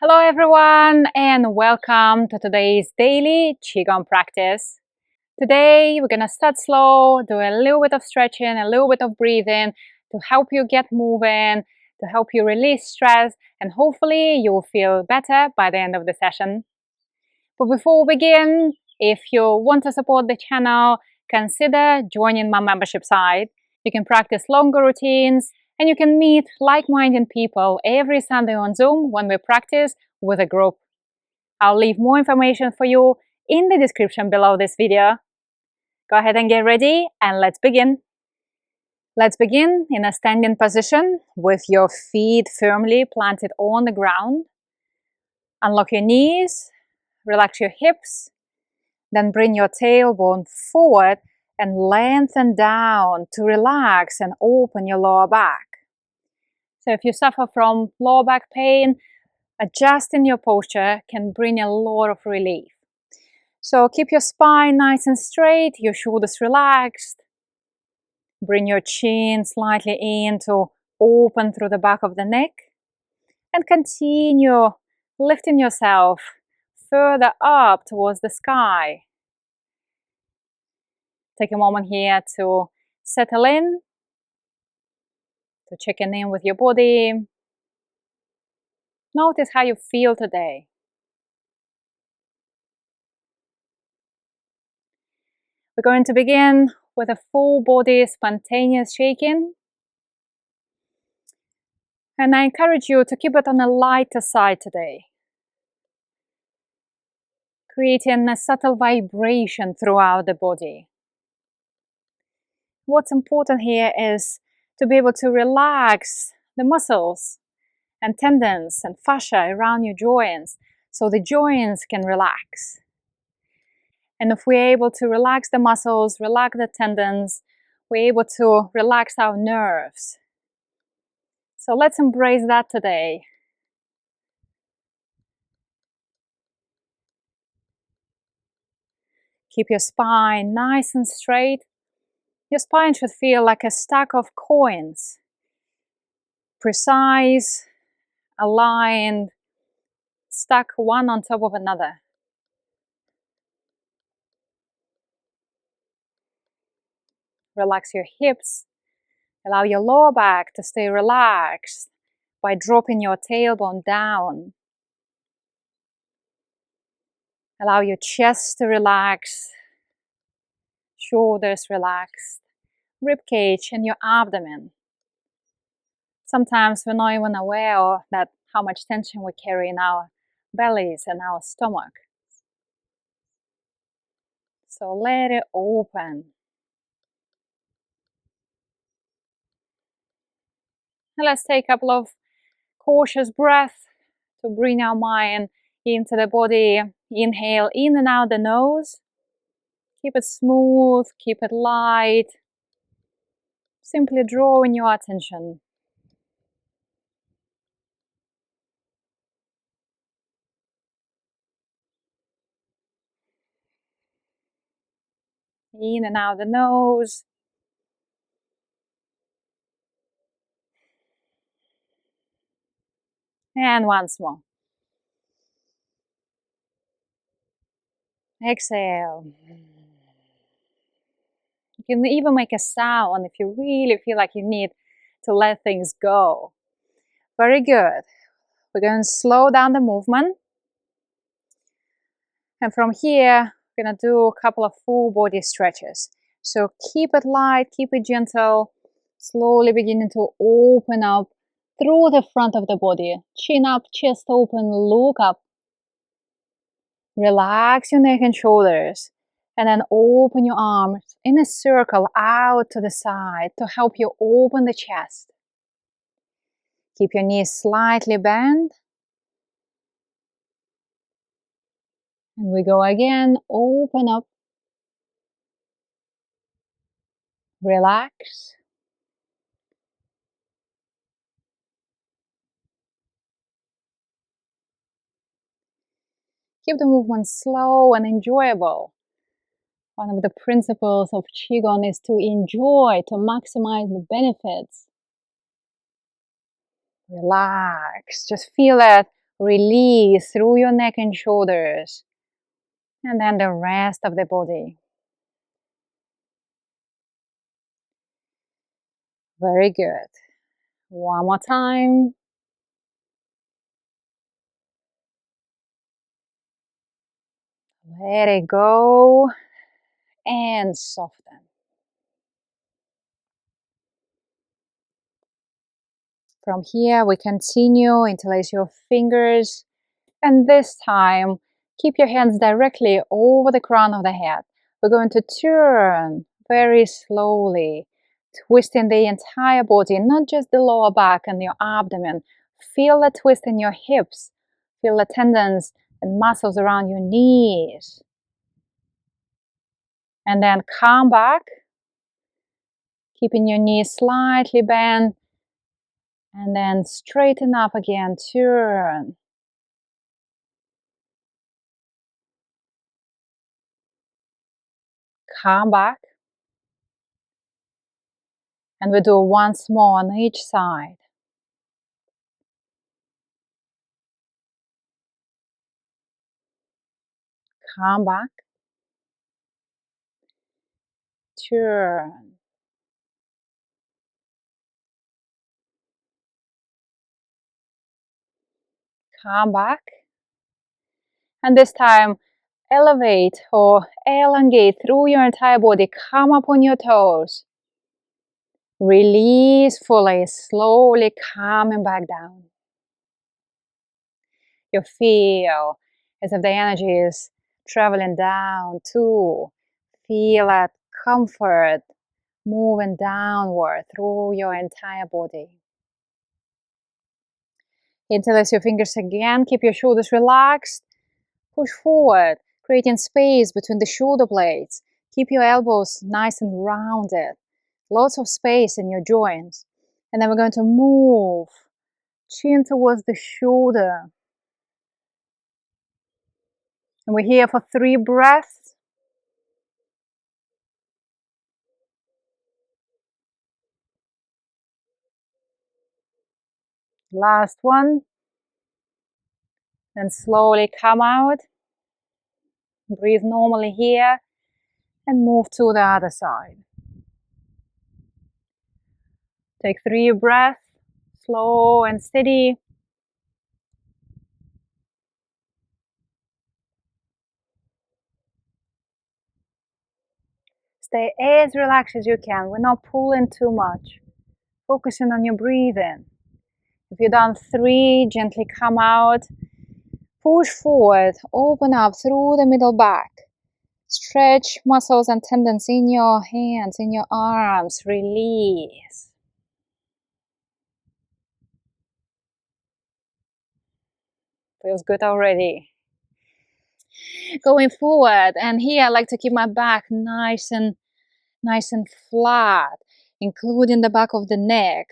Hello everyone and welcome to today's daily Qigong practice. Today we're going to start slow, do a little bit of stretching, a little bit of breathing to help you get moving, to help you release stress, and hopefully you will feel better by the end of the session. But before we begin, if you want to support the channel, consider joining my membership site. You can practice longer routines and you can meet like-minded people every Sunday on Zoom when we practice with a group. I'll leave more information for you in the description below this video. Go ahead and get ready and let's begin. Let's begin in a standing position with your feet firmly planted on the ground. Unlock your knees, relax your hips, then bring your tailbone forward and lengthen down to relax and open your lower back. So if you suffer from lower back pain, adjusting your posture can bring a lot of relief. So keep your spine nice and straight, your shoulders relaxed. Bring your chin slightly in to open through the back of the neck. And continue lifting yourself further up towards the sky. Take a moment here to settle in, to checking in with your body. Notice how you feel today. We're going to begin with a full body spontaneous shaking. And I encourage you to keep it on a lighter side today, creating a subtle vibration throughout the body. What's important here is to be able to relax the muscles and tendons and fascia around your joints so the joints can relax. And if we're able to relax the muscles, relax the tendons, we're able to relax our nerves. So let's embrace that today. Keep your spine nice and straight. Your spine should feel like a stack of coins. Precise, aligned, stuck one on top of another. Relax your hips. Allow your lower back to stay relaxed by dropping your tailbone down. Allow your chest to relax, shoulders relaxed, ribcage and your abdomen. Sometimes we're not even aware of that how much tension we carry in our bellies and our stomach. So let it open. And let's take a couple of cautious breaths to bring our mind into the body. Inhale in and out the nose. Keep it smooth, keep it light. Simply drawing your attention. In and out the nose. And once more. Exhale. You can even make a sound if you really feel like you need to let things go. Very good. We're going to slow down the movement. And from here, we're going to do a couple of full body stretches. So keep it light, keep it gentle. Slowly beginning to open up through the front of the body. Chin up, chest open, look up. Relax your neck and shoulders. And then open your arms in a circle out to the side to help you open the chest. Keep your knees slightly bent. And we go again, open up. Relax. Keep the movement slow and enjoyable. One of the principles of Qigong is to enjoy, to maximize the benefits. Relax. Just feel it Release through your neck and shoulders. And then the rest of the body. Very good. One more time. Let it go and soften. From here, we continue, interlace your fingers, and this time, keep your hands directly over the crown of the head. We're going to turn very slowly, twisting the entire body, not just the lower back and your abdomen. Feel the twist in your hips. Feel the tendons and muscles around your knees. And then come back, keeping your knees slightly bent. And then straighten up again, turn. Come back. And we do once more on each side. Come back. Turn. Come back. And this time, elevate or elongate through your entire body. Come up on your toes. Release fully, slowly coming back down. You feel as if the energy is traveling down too. Feel that comfort moving downward through your entire body. Interlace your fingers again. Keep your shoulders relaxed. Push forward, creating space between the shoulder blades. Keep your elbows nice and rounded. Lots of space in your joints. And then we're going to move chin towards the shoulder. And we're here for 3 breaths. Last one. Then slowly come out. Breathe normally here. And move to the other side. Take 3 breaths. Slow and steady. Stay as relaxed as you can. We're not pulling too much. Focusing on your breathing. If you've done 3, gently come out. Push forward. Open up through the middle back. Stretch muscles and tendons in your hands, in your arms. Release. Feels good already. Going forward, and here I like to keep my back nice and flat, including the back of the neck.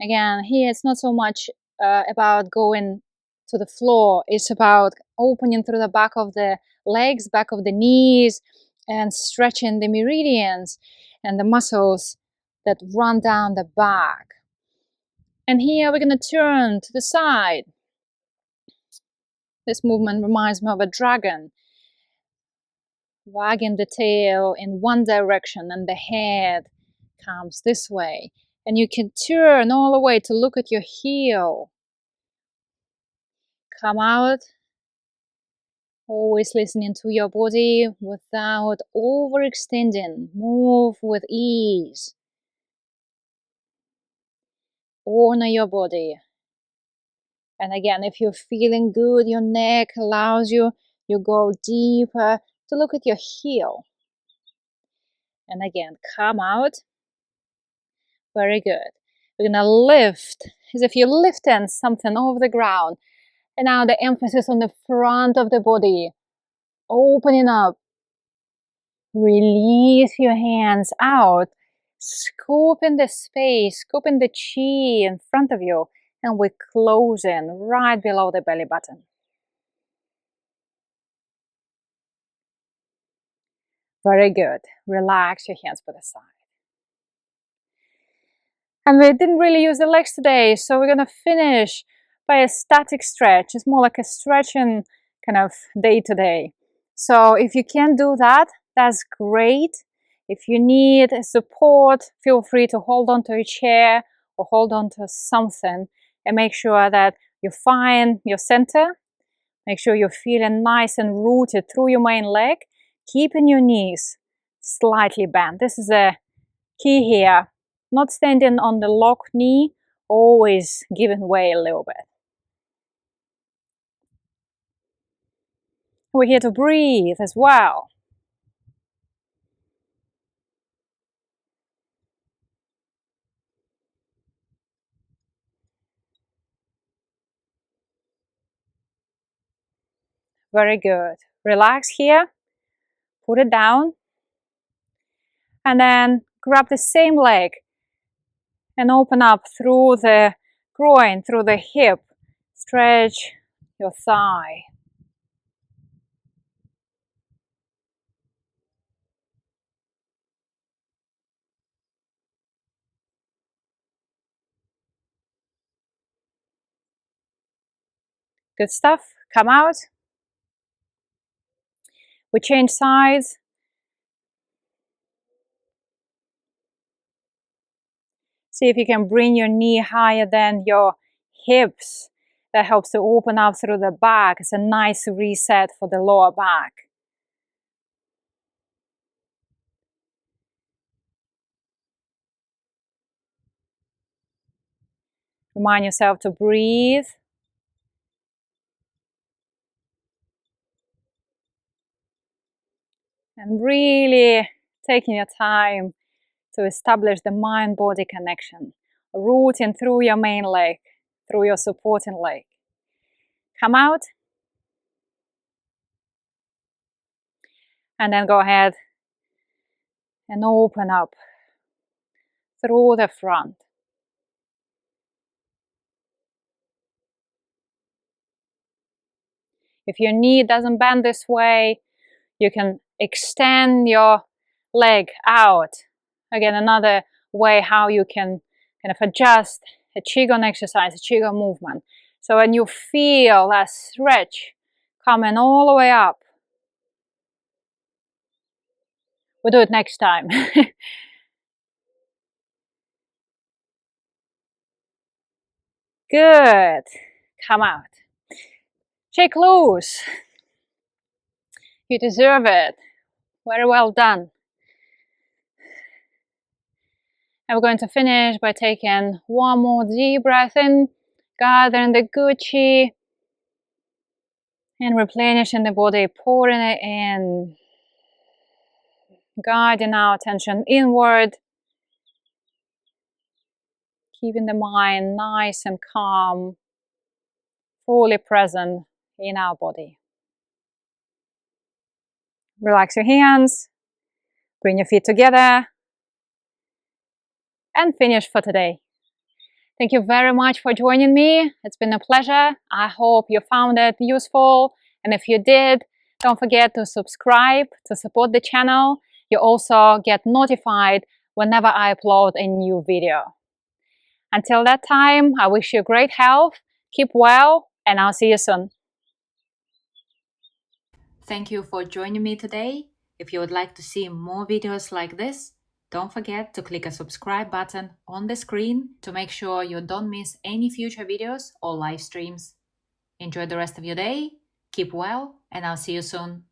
Again, here it's not so much about going to the floor. It's about opening through the back of the legs, back of the knees, and stretching the meridians and the muscles that run down the back. And here we're going to turn to the side. This movement reminds me of a dragon, wagging the tail in one direction and the head comes this way. And you can turn all the way to look at your heel. Come out. Always listening to your body without overextending. Move with ease. Honor your body. And again, if you're feeling good, your neck allows you, you go deeper to look at your heel. And again, come out. Very good. We're going to lift as if you're lifting something over the ground. And now the emphasis on the front of the body. Opening up. Release your hands out. Scooping the space, scooping the chi in front of you. And we're closing right below the belly button. Very good. Relax your hands to the side. And we didn't really use the legs today, so we're going to finish by a static stretch. It's more like a stretching kind of day to day. So if you can do that, that's great. If you need support, feel free to hold on to a chair or hold on to something and make sure that you find your center. Make sure you're feeling nice and rooted through your main leg, keeping your knees slightly bent. This is a key here. Not standing on the locked knee, always giving way a little bit. We're here to breathe as well. Very good. Relax here. Put it down. And then grab the same leg and open up through the groin, through the hip. Stretch your thigh. Good stuff. Come out. We change sides. See if you can bring your knee higher than your hips. That helps to open up through the back. It's a nice reset for the lower back. Remind yourself to breathe. And really taking your time to establish the mind-body connection. Rooting through your main leg, through your supporting leg. Come out. And then go ahead and open up through the front. If your knee doesn't bend this way, you can extend your leg out. Again, another way how you can kind of adjust a Qigong exercise, a Qigong movement. So when you feel that stretch coming all the way up, we'll do it next time. Good. Come out. Shake loose. You deserve it. Very well done. And we're going to finish by taking one more deep breath in, gathering the good chi, and replenishing the body, pouring it in, guiding our attention inward, keeping the mind nice and calm, fully present in our body. Relax your hands, bring your feet together, and finish for today. Thank you very much for joining me. It's been a pleasure. I hope you found it useful. And if you did, don't forget to subscribe to support the channel. You also get notified whenever I upload a new video. Until that time, I wish you great health, keep well, and I'll see you soon. Thank you for joining me today. If you would like to see more videos like this, don't forget to click a subscribe button on the screen to make sure you don't miss any future videos or live streams. Enjoy the rest of your day, keep well, and I'll see you soon.